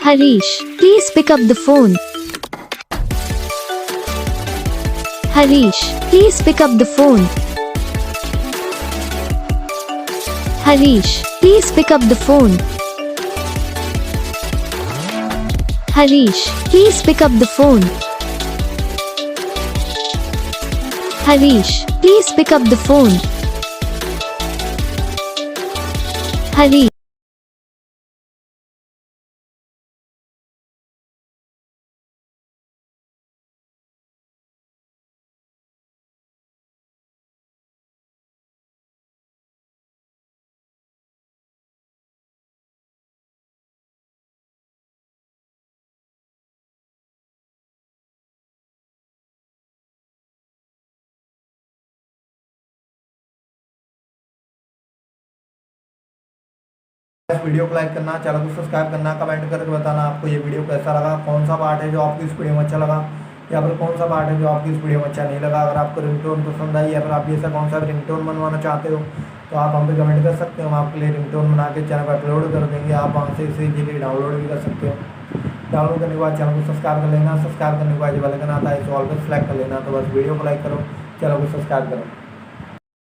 Harish, please pick up the phone. Harish, please pick up the phone. Harish, please pick up the phone. Harish, please pick up the phone. Harish, please pick up the phone. Harish. इस video को like करना, channel को subscribe करना, comment करके बताना आपको ये video कैसा लगा, कौन सा पार्ट है जो आपको इस वीडियो में अच्छा लगा या फिर कौन सा पार्ट है जो आपको इस वीडियो में अच्छा नहीं लगा। अगर आपको रिंगटोन पसंद आई या फिर आप जैसा कौन सा रिंगटोन बनवाना चाहते हो तो आप हम पे कमेंट कर सकते हो। हम आपके लिए रिंगटोन बना के चैनल पर अपलोड कर देंगे, आप वहाँ से इसे इजीली डाउनलोड भी कर सकते हो। डाउनलोड करने के बाद चैनल को सब्सक्राइब कर लेना, सब्सक्राइब करने के बाद जो बेल आइकन आता है इसे ऑल पर सेलेक्ट कर लेना। तो बस वीडियो को लाइक करो, चैनल को सब्सक्राइब करो।